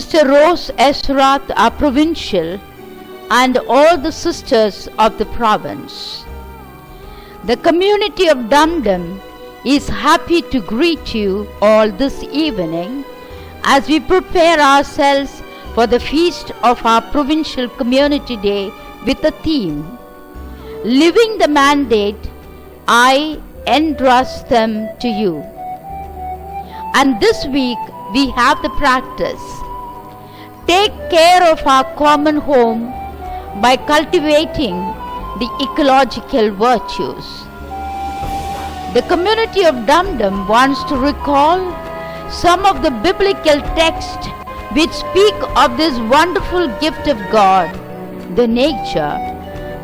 Sister Rose Esrath, our Provincial, and all the sisters of the province. The community of Dum Dum is happy to greet you all this evening as we prepare ourselves for the feast of our Provincial Community Day with a theme, Living the Mandate, I entrust them to you. And this week we have the practice, take care of our common home by cultivating the ecological virtues. The community of Dum Dum wants to recall some of the biblical texts which speak of this wonderful gift of God, the nature,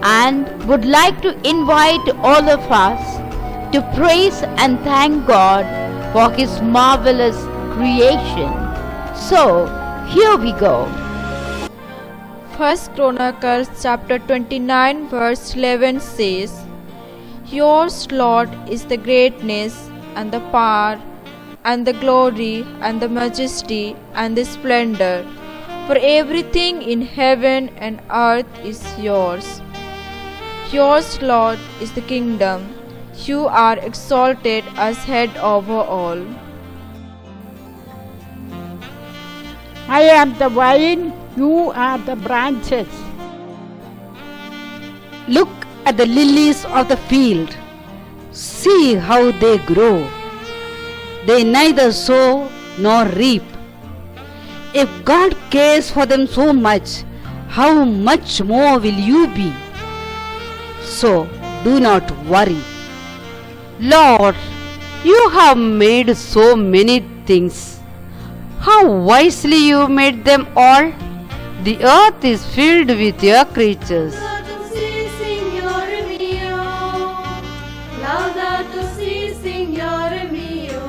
and would like to invite all of us to praise and thank God for His marvelous creation. So, here we go. 1 Chronicles chapter 29 verse 11 says, Yours, Lord, is the greatness and the power and the glory and the majesty and the splendor, for everything in heaven and earth is yours. Yours, Lord, is the kingdom. You are exalted as head over all. I am the vine, you are the branches. Look at the lilies of the field. See how they grow. They neither sow nor reap. If God cares for them so much, how much more will you be? So do not worry. Lord, you have made so many things. How wisely you made them all. The earth is filled with your creatures. Laudato si, Signore mio. Laudato si, Signore mio.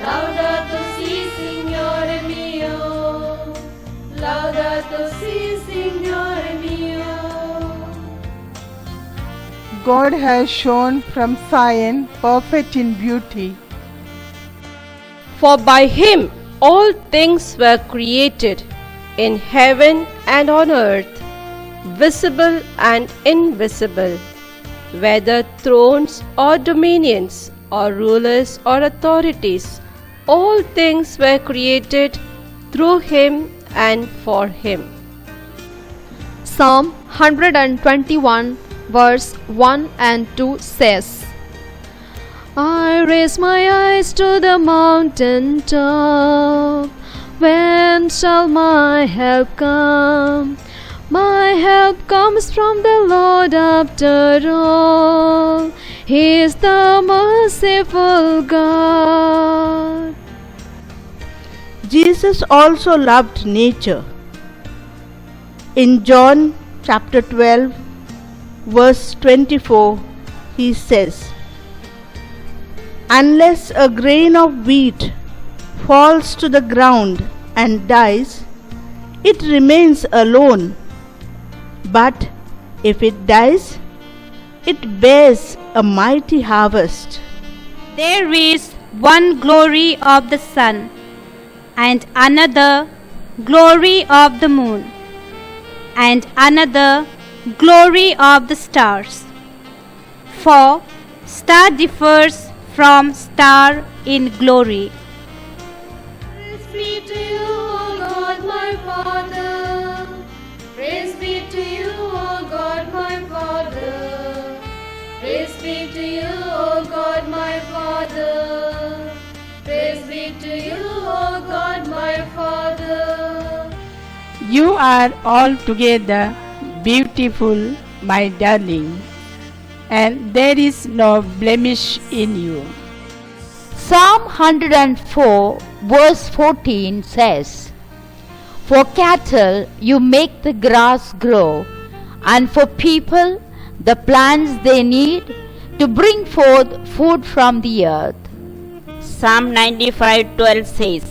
Laudato si, Signore mio. Laudato si, Signore mio. God has shone from Zion, perfect in beauty. For by him all things were created, in heaven and on earth, visible and invisible, whether thrones or dominions, or rulers or authorities, all things were created through him and for him. Psalm 121 verse 1 and 2 says, I raise my eyes to the mountain top. When shall my help come? My help comes from the Lord after all. He is the merciful God. Jesus also loved nature. In John chapter 12, verse 24, he says, Unless a grain of wheat falls to the ground and dies, it remains alone. But if it dies, it bears a mighty harvest. There is one glory of the sun, and another glory of the moon, and another glory of the stars. For star differs from star in glory. Praise be to you, O God, my Father. Praise be to you, O God, my Father. Praise be to you, O God, my Father. Praise be to you, O God, my Father. You are altogether beautiful, my darling, and there is no blemish in you. Psalm 104 verse 14 says, For cattle you make the grass grow, and for people the plants they need to bring forth food from the earth. Psalm 95:12 says,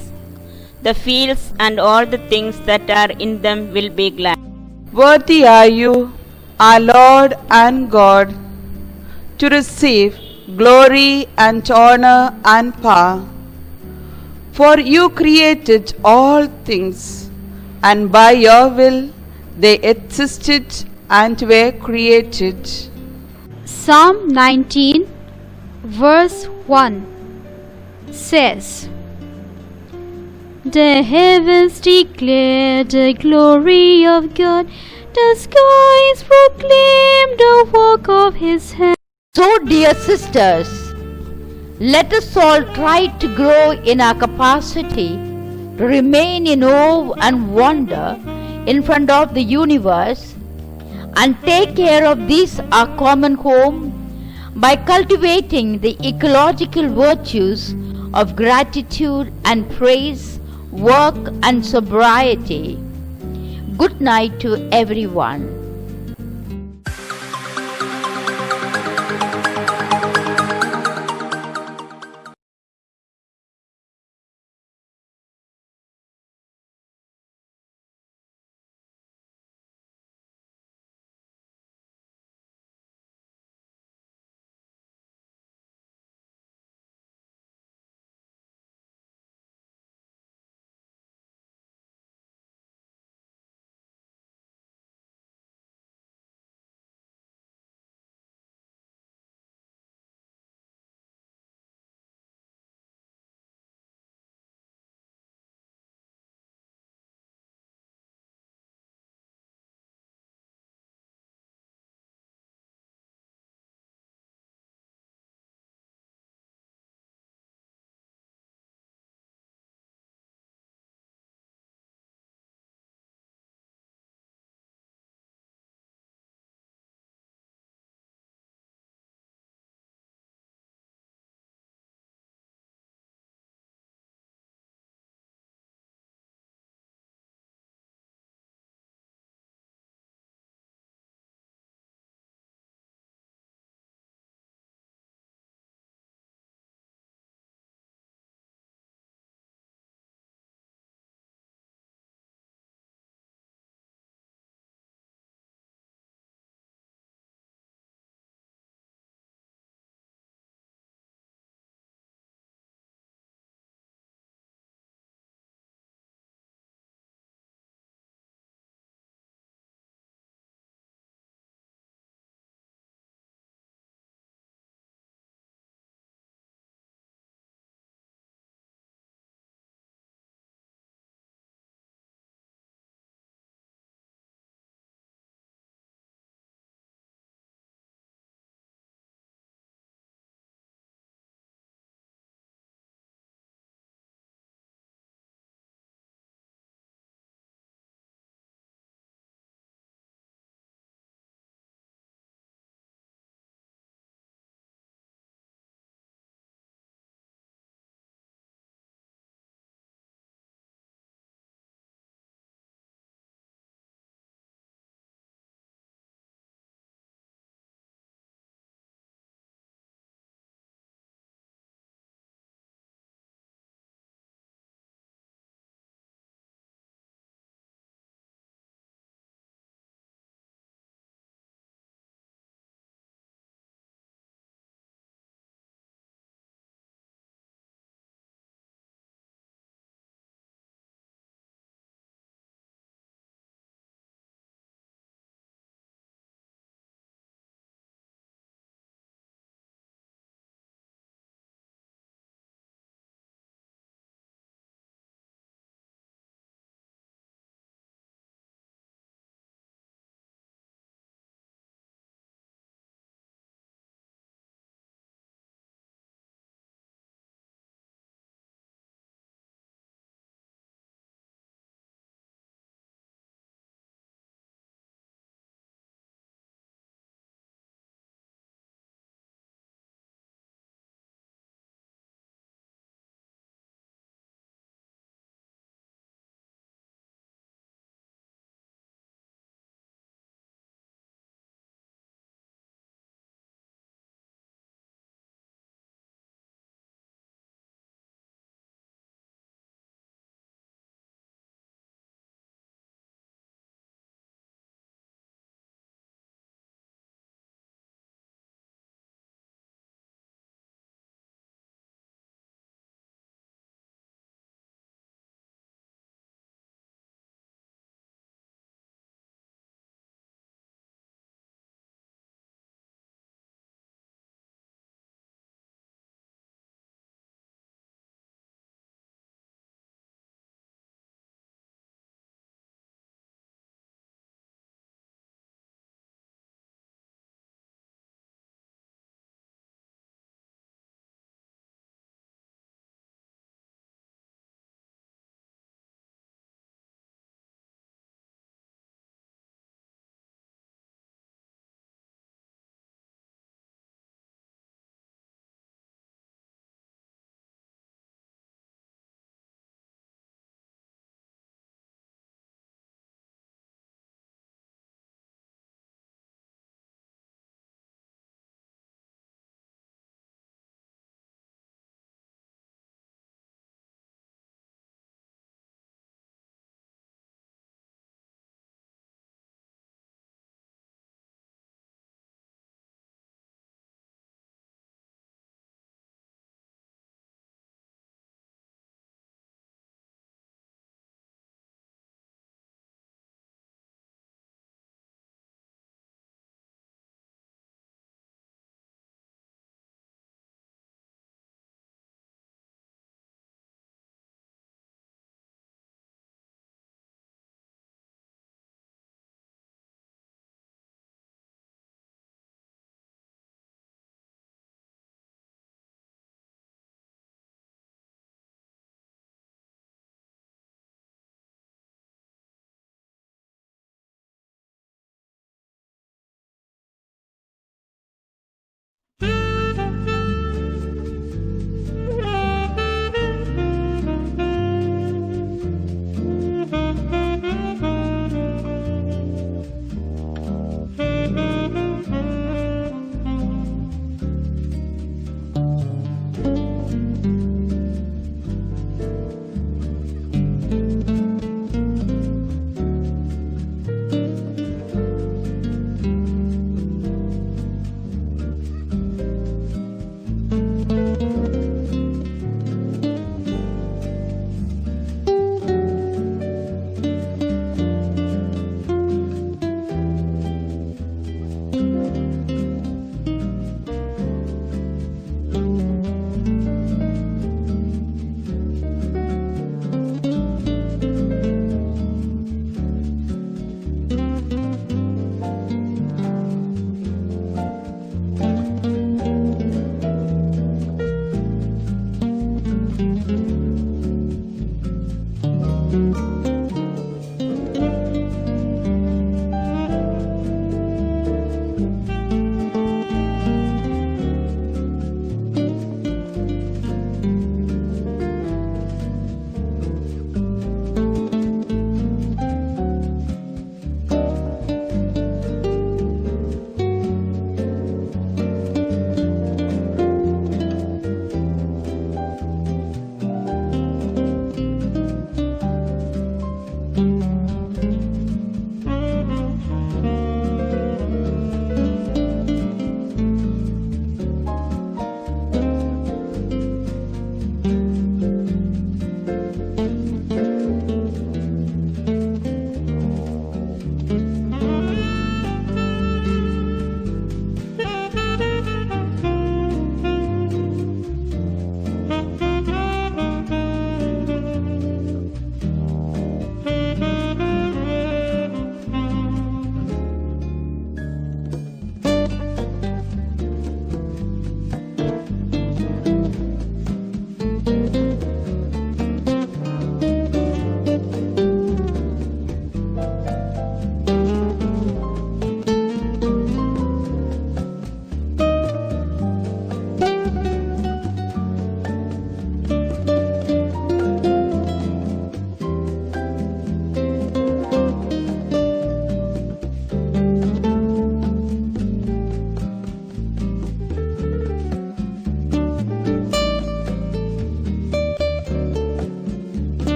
The fields and all the things that are in them will be glad. Worthy are you, our Lord and God, to receive glory and honor and power. For you created all things, and by your will they existed and were created. Psalm 19, verse 1 says, The heavens declare the glory of God, the skies proclaim the work of His hand. So, dear sisters, let us all try to grow in our capacity to remain in awe and wonder in front of the universe and take care of this our common home by cultivating the ecological virtues of gratitude and praise, work and sobriety. Good night to everyone.